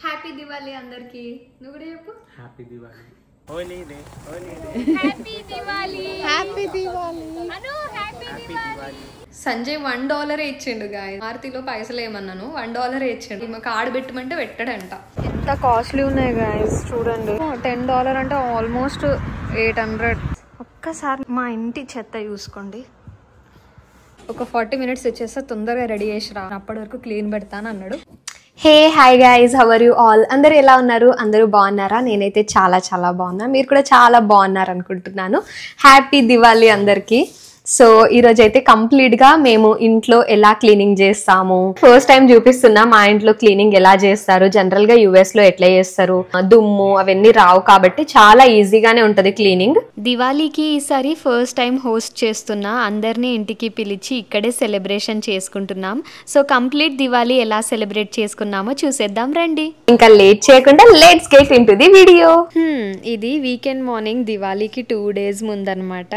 Happy Diwali అందరికి. నువ్వు కూడా చెప్పు. Happy Diwali. Holiday holiday. Happy Diwali. Happy Diwali. Anu happy Diwali. Sanjay $1 ఇచ్చిండు గాయ్. ఆర్తిలో పైసలు ఏమన్నాను, $1 ఇచ్చిండు. మాకు కార్డు పెట్టమంటే పెట్టాడంట. ఎంత కాస్ట్లీ ఉన్నాయి గాయస్ చూడండి. $10 అంటే ఆల్మోస్ట్ 800. ఒక్కసారి మా ఇంటి చెత్త చూసుకోండి. ఒక 40 minutes వచ్చేస్తే తొందరగా రెడీ చేసి రా, అప్పటి వరకు క్లీన్ పెడతాను అన్నాడు. Hey hi guys, how are you all? అందరు ఎలా ఉన్నారు? అందరూ బాగున్నారా? నేనైతే చాలా చాలా బాగున్నా, మీరు కూడా చాలా బాగున్నారు అనుకుంటున్నాను. హ్యాపీ దివాళీ అందరికీ. సో ఈరోజు అయితే కంప్లీట్గా మేము ఇంట్లో ఎలా క్లీనింగ్ చేస్తాము ఫస్ట్ టైం చూపిస్తున్నా. మా ఇంట్లో క్లీనింగ్ ఎలా చేస్తారు, జనరల్గా యూఎస్లో ఎట్లా చేస్తారు, దుమ్ము అవన్నీ రావు కాబట్టి చాలా ఈజీగానే ఉంటుంది క్లీనింగ్. దివాళీకి ఈసారి ఫస్ట్ టైం హోస్ట్ చేస్తున్నా, అందరినీ ఇంటికి పిలిచి ఇక్కడే సెలబ్రేషన్ చేసుకుంటున్నాం. సో కంప్లీట్ దివాళీ ఎలా సెలబ్రేట్ చేసుకున్నామో చూసేద్దాం రండి. ఇంకా లేట్ చేయకుండా let's get into the video. ఇది వీకెండ్ మార్నింగ్, దివాళీకి 2 days ముందనమాట.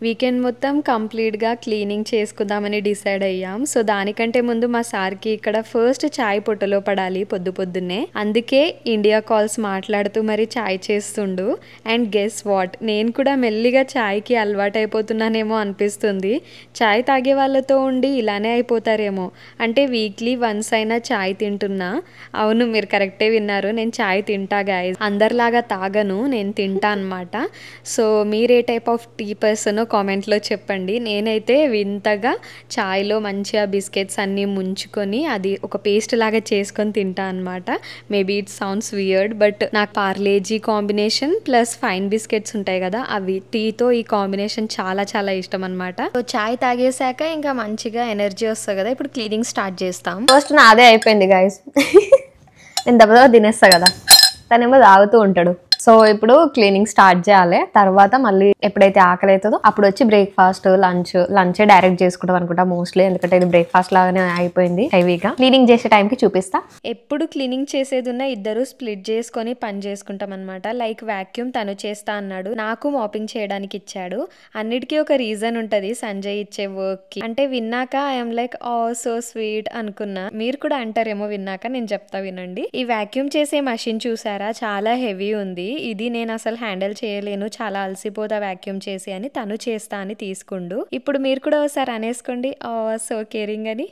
వీకెండ్ మొత్తం కంప్లీట్గా క్లీనింగ్ చేసుకుందామని డిసైడ్ అయ్యాం. సో దానికంటే ముందు మా సార్కి ఇక్కడ ఫస్ట్ చాయ్ పొట్టలో పడాలి పొద్దున్నే. అందుకే ఇండియా కాల్స్ మాట్లాడుతూ మరి చాయ్ చేస్తుండు. అండ్ గెస్ వాట్, నేను కూడా మెల్లిగా చాయ్కి అలవాటు అయిపోతున్నానేమో అనిపిస్తుంది. చాయ్ తాగే వాళ్ళతో ఉండి ఇలానే అయిపోతారేమో. అంటే వీక్లీ వన్స్ అయినా చాయ్ తింటున్నా. అవును, మీరు కరెక్టే విన్నారు, నేను చాయ్ తింటా గాయస్. అందరిలాగా తాగను, నేను తింటా అనమాట. సో మీరు ఏ టైప్ ఆఫ్ టీ పర్సనో కామెంట్లో చెప్పండి. నేనైతే వింతగా చాయ్లో మంచిగా బిస్కెట్స్ అన్నీ ముంచుకొని అది ఒక పేస్ట్ లాగా చేసుకొని తింటా అనమాట. Maybe it sounds weird, but నాకు Parle G combination plus fine biscuits ఉంటాయి కదా, అవి టీతో ఈ కాంబినేషన్ చాలా చాలా ఇష్టం అనమాట. సో చాయ్ తాగేసాక ఇంకా మంచిగా ఎనర్జీ వస్తుంది కదా. ఇప్పుడు క్లీనింగ్ స్టార్ట్ చేస్తాం. ఫస్ట్ నాదే అయిపోయింది గాయస్. నేను దెబ్బ తినేస్తా కదా, తనేమో తాగుతూ ఉంటాడు. సో ఇప్పుడు క్లీనింగ్ స్టార్ట్ చేయాలి. తర్వాత మళ్ళీ ఎప్పుడైతే ఆకలి అవుతుందో అప్పుడు వచ్చి బ్రేక్ఫాస్ట్ లంచే డైరెక్ట్ చేసుకుంటాం అనుకుంటా మోస్ట్లీ, ఎందుకంటే ఇది బ్రేక్ఫాస్ట్ లాగానే అయిపోయింది హెవీగా. క్లీనింగ్ చేసే టైంకి చూపిస్తా. ఎప్పుడు క్లీనింగ్ చేసేది ఉన్న ఇద్దరు స్ప్లిట్ చేసుకొని పని చేసుకుంటాం అనమాట. లైక్ వ్యాక్యూమ్ తను చేస్తా అన్నాడు, నాకు మాపింగ్ చేయడానికి ఇచ్చాడు. అన్నిటికీ ఒక రీజన్ ఉంటది సంజయ్ ఇచ్చే వర్క్ కి. అంటే విన్నాక I'm like oh so sweet అనుకున్నా. మీరు కూడా అంటారేమో విన్నాక, నేను చెప్తా వినండి. ఈ వ్యాక్యూమ్ చేసే మషిన్ చూసారా, చాలా హెవీ ఉంది. ఇది నేను అసలు హ్యాండిల్ చేయలేను, చాలా అలసిపోతా వ్యాక్యూమ్ చేసి అని తను చేస్తా అని తీసుకుండు. ఇప్పుడు మీరు కూడా ఒకసారి అనేసుకోండి సో కేరింగ్ అని.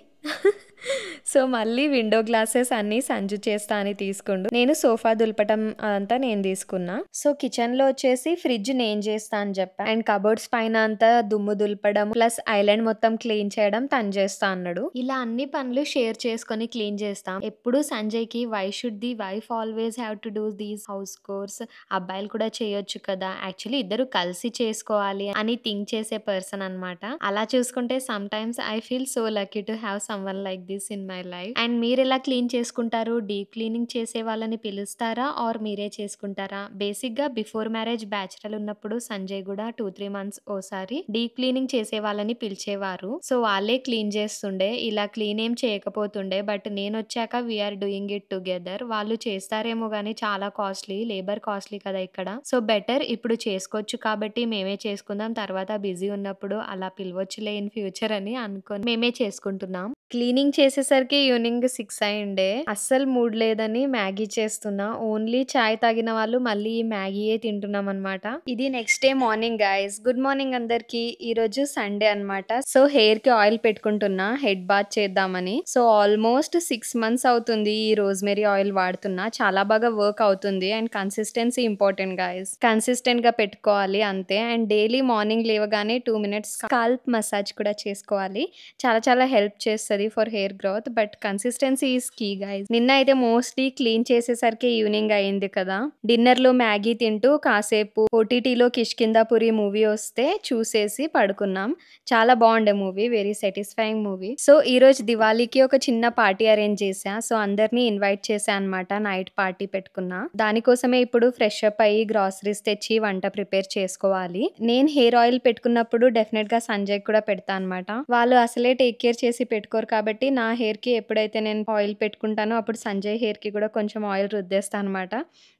సో మళ్ళీ విండో గ్లాసెస్ అన్ని సంజు చేస్తా అని తీసుకుండు. నేను సోఫా దులపటం అంతా నేను తీసుకున్నా. సో కిచెన్ లో వచ్చేసి ఫ్రిడ్జ్ నేను చేస్తా అని చెప్పా. అండ్ కబోర్డ్స్ పైన అంతా దుమ్ము దులపడం ప్లస్ ఐలాండ్ మొత్తం క్లీన్ చేయడం తను చేస్తా అన్నాడు. ఇలా అన్ని పనులు షేర్ చేసుకొని క్లీన్ చేస్తాం. ఎప్పుడు సంజయ్ కి why should the wife always have to do these house chores, అబ్బాయిలు కూడా చేయొచ్చు కదా, యాక్చువల్లీ ఇద్దరు కలిసి చేసుకోవాలి అని థింక్ చేసే పర్సన్ అనమాట. అలా చూసుకుంటే some times I feel so lucky to have someone like this in my life. And మీరు ఎలా క్లీన్ చేసుకుంటారు? డీప్ క్లీనింగ్ చేసే వాళ్ళని పిలుస్తారా ఆర్ మీరే చేసుకుంటారా? బేసిక్ గా బిఫోర్ మ్యారేజ్ బ్యాచులర్ ఉన్నప్పుడు సంజయ్ కూడా 2-3 months ఓసారి డీప్ క్లీనింగ్ చేసే వాళ్ళని పిలిచేవారు. సో వాళ్ళే క్లీన్ చేస్తుండే, ఇలా క్లీన్ ఏం చేయకపోతుండే. బట్ నేను వచ్చాక వీఆర్ డూయింగ్ ఇట్ టుగెదర్. వాళ్ళు చేస్తారేమో గానీ చాలా కాస్ట్లీ, లేబర్ కాస్ట్లీ కదా ఇక్కడ. సో బెటర్ ఇప్పుడు చేసుకోవచ్చు కాబట్టి మేమే చేసుకుందాం, తర్వాత బిజీ ఉన్నప్పుడు అలా పిలవచ్చులే ఇన్ ఫ్యూచర్ అని అనుకొని మేమే చేసుకుంటున్నాం. క్లీనింగ్ చేసేసరికి ఈవినింగ్ 6 అయిండే. అస్సలు మూడ్ లేదని మ్యాగీ చేస్తున్నా. ఓన్లీ చాయ్ తాగిన వాళ్ళు మళ్ళీ ఈ మ్యాగీయే తింటున్నాం అనమాట. ఇది next day morning guys. Good morning అందరికి. ఈ రోజు సండే అనమాట. సో హెయిర్ కి ఆయిల్ పెట్టుకుంటున్నా, హెడ్ బాత్ చేద్దామని. సో ఆల్మోస్ట్ 6 months అవుతుంది ఈ రోజ్మెరీ ఆయిల్ వాడుతున్నా. చాలా బాగా వర్క్ అవుతుంది. And consistency important guys, consistent గా పెట్టుకోవాలి అంతే. అండ్ డైలీ మార్నింగ్ లేవగానే 2 minutes స్కాల్ప్ మసాజ్ కూడా చేసుకోవాలి. చాలా చాలా హెల్ప్ చేస్తుంది for hair growth. But consistency is key guys. నిన్న అయితే మోస్ట్లీ క్లీన్ చేసేసరికి ఈవినింగ్ అయింది కదా. డిన్నర్ లో మ్యాగీ తింటూ కాసేపు ఓటీటీలో కిష్కిందాపురి మూవీ వస్తే చూసేసి పడుకున్నాం. చాలా బాగుండే movie, very satisfying movie. So ఈ రోజు దివాళీకి ఒక చిన్న పార్టీ అరేంజ్ చేసా. సో అందరినీ ఇన్వైట్ చేసా అనమాట. నైట్ పార్టీ పెట్టుకున్నా. దానికోసమే ఇప్పుడు ఫ్రెష్ అప్ అయ్యి గ్రాసరీస్ తెచ్చి వంట ప్రిపేర్ చేసుకోవాలి. నేను హెయిర్ ఆయిల్ పెట్టుకున్నప్పుడు డెఫినెట్ గా సంజయ్ కూడా పెడతా అనమాట. వాళ్ళు అసలే టేక్ కేర్ చేసి పెట్టుకోరు కాబట్టి నా హెయిర్కి ఎప్పుడైతే నేను ఆయిల్ పెట్టుకుంటానో అప్పుడు సంజయ్ హెయిర్కి కూడా కొంచెం ఆయిల్ రుద్దేస్తాను అనమాట.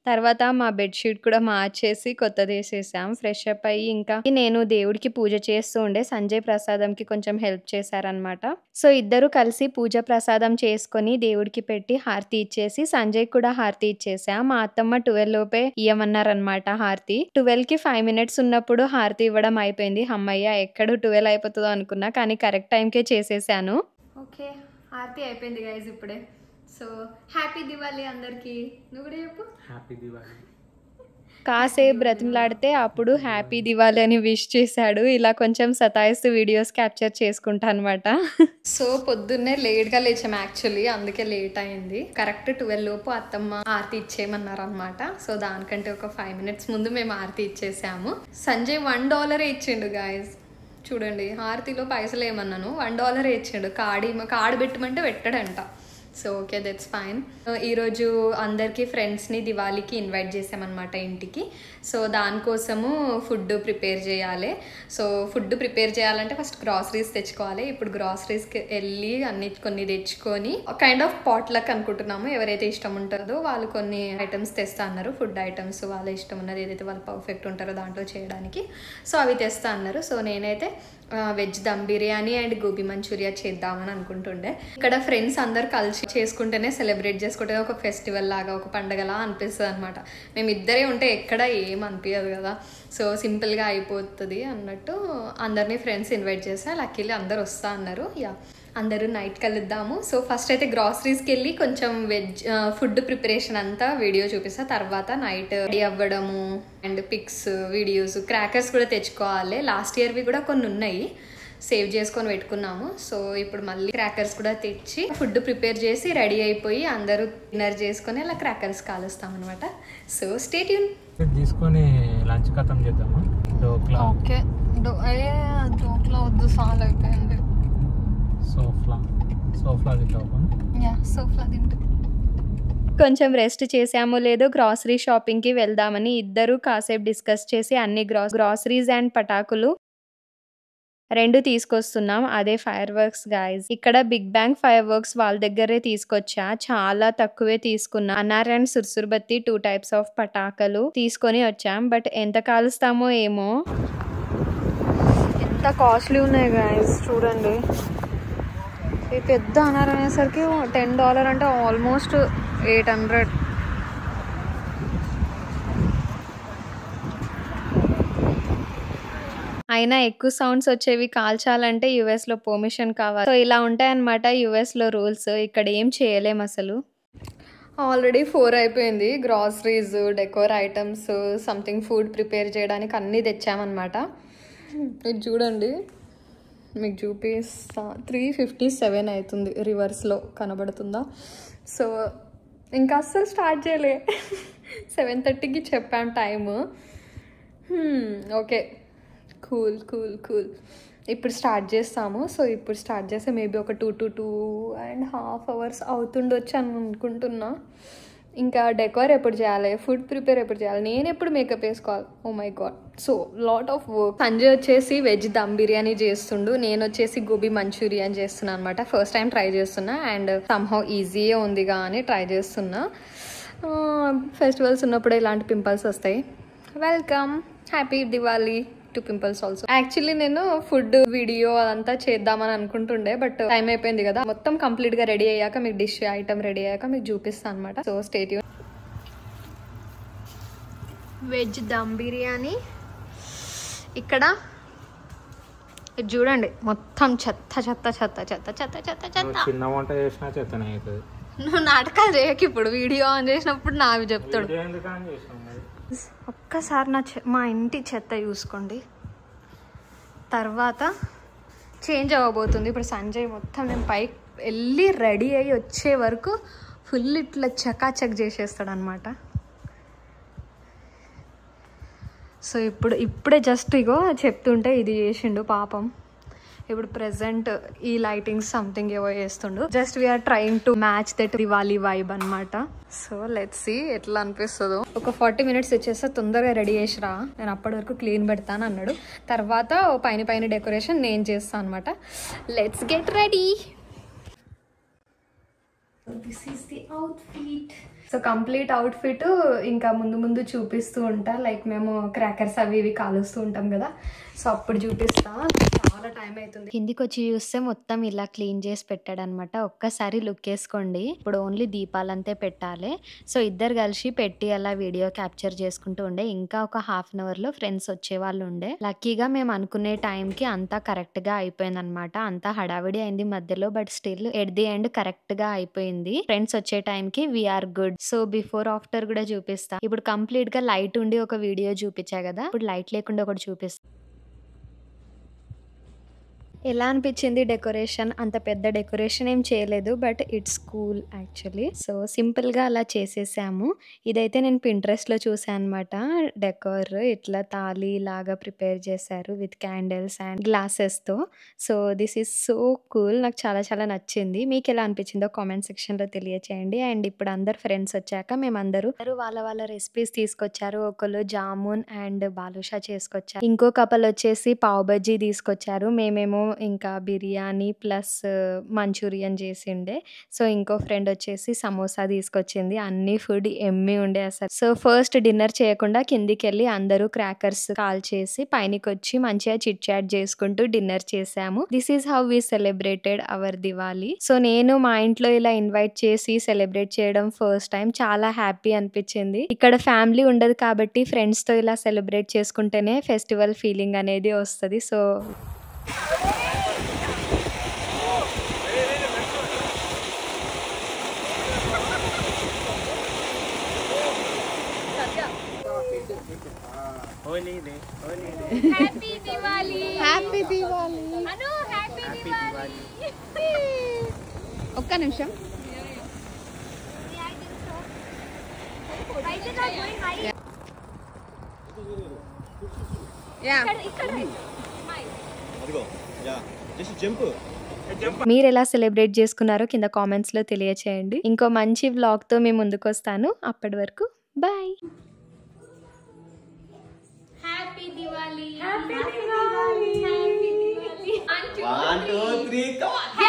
తర్వాత మా బెడ్షీట్ కూడా మార్చేసి కొత్తది వేసేసాం. ఫ్రెష్ అప్ అయ్యి ఇంకా నేను దేవుడికి పూజ చేస్తూ ఉండే సంజయ్ ప్రసాదంకి కొంచెం హెల్ప్ చేశారనమాట. సో ఇద్దరు కలిసి పూజ ప్రసాదం చేసుకొని దేవుడికి పెట్టి హారతి ఇచ్చేసి సంజయ్ కూడా హారతి ఇచ్చేసా. మా అత్తమ్మ 12 లోపే ఇయ్యమన్నారనమాట హారతి. 12కి 5 మినిట్స్ ఉన్నప్పుడు హారతి ఇవ్వడం అయిపోయింది. అమ్మయ్య ఎక్కడ 12 అయిపోతుందో అనుకున్నా, కానీ కరెక్ట్ టైంకే చేసేసాను. ఓకే, హారతి అయిపోయింది గైస్ ఇప్పుడే. సో హ్యాపీ దివాళీ అందరికి. నువ్వు కూడా చెప్పు హ్యాపీ దివాళీ. కాసేపు బ్రతిమలాడితే అప్పుడు హ్యాపీ దివాళీ అని విష్ చేశాడు. ఇలా కొంచెం సతాయిస్తూ వీడియోస్ క్యాప్చర్ చేసుకుంటా అనమాట. సో పొద్దున్నే లేట్గా లేచాం యాక్చువల్లీ, అందుకే లేట్ అయింది. కరెక్ట్ 12 లోపు అత్తమ్మ ఆరతి ఇచ్చేయమన్నారు అనమాట. సో దానికంటే ఒక 5 మినిట్స్ ముందు మేము ఆరతి ఇచ్చేసాము. సంజయ్ $1 ఇచ్చిండు గాయస్. చూడండి, హారతిలో పైసలు ఏమన్నాను, $1 ఇచ్చిండు. కార్డు పెట్టమంటే పెట్టడంట. So okay, that's fine. ఈరోజు అందరికీ ఫ్రెండ్స్ని దివాళీకి ఇన్వైట్ చేసామన్నమాట ఇంటికి. సో దానికోసము ఫుడ్ ప్రిపేర్ చేయాలి. సో ఫుడ్ ప్రిపేర్ చేయాలంటే ఫస్ట్ గ్రాసరీస్ తెచ్చుకోవాలి. ఇప్పుడు గ్రాసరీస్కి వెళ్ళి కొన్ని తెచ్చుకొని కైండ్ ఆఫ్ పాట్లక్ అనుకుంటున్నాము. ఎవరైతే ఇష్టం ఉంటుందో వాళ్ళు కొన్ని ఐటమ్స్ తెస్తా అన్నారు, ఫుడ్ ఐటమ్స్. వాళ్ళ ఇష్టం ఉన్నది ఏదైతే వాళ్ళు పర్ఫెక్ట్ ఉంటారో దాంట్లో చేయడానికి. సో అవి తెస్తా అన్నారు. సో నేనైతే veg dum biryani and gobi manchurian చేద్దామని అనుకుంటుండే. ఇక్కడ ఫ్రెండ్స్ అందరు కలిసి చేసుకుంటేనే సెలబ్రేట్ చేసుకుంటే ఒక ఫెస్టివల్ లాగా, ఒక పండగలా అనిపిస్తుంది అనమాట. మేము ఇద్దరే ఉంటే ఎక్కడ ఏం అనిపించదు కదా. సో సింపుల్గా అయిపోతుంది అన్నట్టు అందరినీ ఫ్రెండ్స్ ఇన్వైట్ చేసా. లక్కీలీ అందరు వస్తా అన్నారు. యా, అందరూ నైట్ కలుద్దాము. సో ఫస్ట్ అయితే గ్రాసరీస్కి వెళ్ళి కొంచెం వెజ్ ఫుడ్ ప్రిపరేషన్ అంతా వీడియో చూపిస్తా. తర్వాత నైట్ రెడీ అవ్వడము అండ్ పిక్స్, వీడియోస్, క్రాకర్స్ కూడా తెచ్చుకోవాలి. లాస్ట్ ఇయర్వి కూడా కొన్ని ఉన్నాయి, సేవ్ చేసుకొని పెట్టుకున్నాము. సో ఇప్పుడు మళ్ళీ క్రాకర్స్ కూడా తెచ్చి ఫుడ్ ప్రిపేర్ చేసి రెడీ అయిపోయి అందరూ డిన్నర్ చేసుకొని అలా క్రాకర్స్ కాలుస్తాం అనమాట. So stay tune. తీసుకొని లంచ్ ఖతం చేద్దామా? డోక్లా. ఓకే, డోక్లా వద్దు, సాల్ అయిపోయింది. సోఫ్లా తింటా. కొంచెం రెస్ట్ చేసామో లేదో గ్రాసరీ షాపింగ్కి వెళ్దామని ఇద్దరు కాసేపు డిస్కస్ చేసి అన్ని గ్రాసరీస్ అండ్ పటాకులు 2 తీసుకొస్తున్నాం. అదే ఫైర్ వర్క్స్ గాయస్. ఇక్కడ బిగ్ బ్యాంగ్ ఫైర్ వర్క్స్ వాళ్ళ దగ్గరే తీసుకొచ్చా. చాలా తక్కువే తీసుకున్నా. అన్నార్ అండ్ సుర్సుర్బత్తి 2 టైప్స్ ఆఫ్ పటాకులు తీసుకొని వచ్చాం. బట్ ఎంత కాలుస్తామో ఏమో, ఎంత కాస్ట్లీ ఉన్నాయి గాయస్. చూడండి, ఈ పెద్ద అనార్ అనేసరికి $10 అంటే ఆల్మోస్ట్ 800. అయినా ఎక్కువ సౌండ్స్ వచ్చేవి కాల్చాలంటే యుఎస్లో పర్మిషన్ కావాలి. సో ఇలా ఉంటాయన్నమాట యుఎస్లో రూల్స్. ఇక్కడ ఏం చేయలేం అసలు. ఆల్రెడీ 4 అయిపోయింది. Groceries, decor items, something food prepare చేయడానికి అన్నీ తెచ్చామన్నమాట. ఇది చూడండి, మీకు చూపిస్తా. 3:57 అవుతుంది. రివర్స్లో కనబడుతుందా? సో ఇంకా అస్సలు స్టార్ట్ చేయలే. 7:30కి చెప్పాం టైము. Okay, cool. ఇప్పుడు స్టార్ట్ చేస్తాము. సో ఇప్పుడు స్టార్ట్ చేస్తే మేబీ ఒక 2 to 2.5 hours అవుతుండొచ్చు అని అనుకుంటున్నా. ఇంకా డెకోర్ ఎప్పుడు చేయాలి, ఫుడ్ ప్రిపేర్ ఎప్పుడు చేయాలి, నేను ఎప్పుడు మేకప్ వేసుకోవాలి. Oh my god, so lot of work. Sanjay వచ్చేసి వెజ్ దమ్ బిర్యానీ చేస్తుండు, నేను వచ్చేసి గోబీ మంచూరియన్ చేస్తున్నా అనమాట. ఫస్ట్ టైం ట్రై చేస్తున్నా అండ్ సమ్హౌ ఈజీయే ఉందిగా అని ట్రై చేస్తున్నా. ఫెస్టివల్స్ ఉన్నప్పుడు ఇలాంటి పింపుల్స్ వస్తాయి. Welcome, happy Diwali to pimples also. Actually నేను ఫుడ్ వీడియో అదంతా చేద్దామని అనుకుంటుండే, బట్ టైం అయిపోయింది కదా. మొత్తం కంప్లీట్ గా రెడీ అయ్యాక మీకు డిష్ ఐటమ్ రెడీ అయ్యాక మీకు చూపిస్తాను అనమాట. So stay tune. Veg dum biryani ఇక్కడ ఇది చూడండి, మొత్తం చెత్త చెత్త చెత్త చెత్త చెత్త చెత్త చెత్త. చిన్న వంట చేసినా చెత్తనే అవుతుంది. నువ్వు నాటకాలు చేయకు. ఇప్పుడు వీడియో ఆన్ చేసినప్పుడు నావి చెప్తాడు. ఒక్కసారి మా ఇంటి చెత్త చూసుకోండి. తర్వాత చేంజ్ అవ్వబోతుంది. ఇప్పుడు సంజయ్ మొత్తం నేను పైకి వెళ్ళి రెడీ అయ్యి వచ్చే వరకు ఫుల్ ఇట్లా చకాచక్ చేసేస్తాడు అనమాట. సో ఇప్పుడే జస్ట్ ఇగో చెప్తుంటే ఇది చేసిండు పాపం. ఇప్పుడు ప్రెసెంట్ ఈ లైటింగ్ సంథింగ్ ఏవో చేస్తుండు. Just we're trying to match that Diwali vibe అనమాట. సో లెట్స్ సీ ఎట్లా అనిపిస్తుందో. ఒక 40 minutes వచ్చేస్తే తొందరగా రెడీ చేసిరా, నేను అప్పటి వరకు క్లీన్ పెడతాను అన్నాడు. తర్వాత పైన డెకరేషన్ నేను చేస్తాను అనమాట. Let's get ready. This is the outfit. So complete outfit ఇంకా ముందు ముందు చూపిస్తూ ఉంటా. లైక్ మేము క్రాకర్స్ అవి ఇవి కాలుస్తూ ఉంటాం కదా, సో అప్పుడు చూపిస్తా. చాలా టైం అవుతుంది. కిందికి వచ్చి చూస్తే మొత్తం ఇలా క్లీన్ చేసి పెట్టాడనమాట. ఒక్కసారి లుక్ వేసుకోండి. ఇప్పుడు ఓన్లీ దీపాలంతే పెట్టాలి. సో ఇద్దరు కలిసి పెట్టి అలా వీడియో క్యాప్చర్ చేసుకుంటూ ఉండే. ఇంకా ఒక హాఫ్ అన్ అవర్ లో ఫ్రెండ్స్ వచ్చే వాళ్ళు ఉండే. లక్కీగా మేము అనుకునే టైంకి అంతా కరెక్ట్ గా అయిపోయింది అనమాట. అంతా హడావిడి అయింది మధ్యలో, but still at the end correct గా అయిపోయింది. ఫ్రెండ్స్ వచ్చే టైంకి we're good. So before after కూడా చూపిస్తా. ఇప్పుడు కంప్లీట్ గా లైట్ ఉండి ఒక వీడియో చూపించా కదా, ఇప్పుడు లైట్ లేకుండా ఒకటి చూపిస్తా. ఎలా అనిపించింది డెకరేషన్? అంత పెద్ద డెకరేషన్ ఏం చేయలేదు, but it's cool actually. So సింపుల్గా అలా చేసేసాము. ఇదైతే నేను పింట్రెస్ట్లో చూసాను అనమాట. డెకోర్ ఇట్లా తాళి లాగా ప్రిపేర్ చేశారు విత్ క్యాండిల్స్ అండ్ గ్లాసెస్తో. So this is so cool. నాకు చాలా చాలా నచ్చింది. మీకు ఎలా అనిపించిందో కామెంట్ సెక్షన్లో తెలియచేయండి. అండ్ ఇప్పుడు అందరు ఫ్రెండ్స్ వచ్చాక మేమందరూ వాళ్ళ రెసిపీస్ తీసుకొచ్చారు. ఒకళ్ళు జామున్ అండ్ బాలుషా చేసుకొచ్చారు. ఇంకో కపల్ వచ్చేసి పావ్ బజ్జీ తీసుకొచ్చారు. మేమేమో ఇంకా బిర్యానీ ప్లస్ మంచూరియన్ చేసిండే. సో ఇంకో ఫ్రెండ్ వచ్చేసి సమోసా తీసుకొచ్చింది. అన్ని ఫుడ్ ఎమ్మి ఉండే అసలు. సో ఫస్ట్ డిన్నర్ చేయకుండా కిందికి వెళ్ళి అందరూ క్రాకర్స్ కాల్ చేసి పైనకి వచ్చి మంచిగా చిట్ చాట్ చేసుకుంటూ డిన్నర్ చేసాము. This is how we celebrated our Diwali. So నేను మా ఇంట్లో ఇలా ఇన్వైట్ చేసి సెలబ్రేట్ చేయడం ఫస్ట్ టైం. చాలా హ్యాపీ అనిపించింది. ఇక్కడ ఫ్యామిలీ ఉండదు కాబట్టి ఫ్రెండ్స్ తో ఇలా సెలబ్రేట్ చేసుకుంటేనే ఫెస్టివల్ ఫీలింగ్ అనేది వస్తుంది. So happy Diwali. Happy Diwali. Anu happy Diwali. ఒక్క నిమిషం. మీరు ఎలా సెలబ్రేట్ చేసుకున్నారో కింద కామెంట్స్ లో తెలియచేయండి. ఇంకో మంచి వ్లాగ్ తో మేము ముందుకు వస్తాను. అప్పటి వరకు bye. Happy Diwali. Happy Diwali. 1 2 3 come on.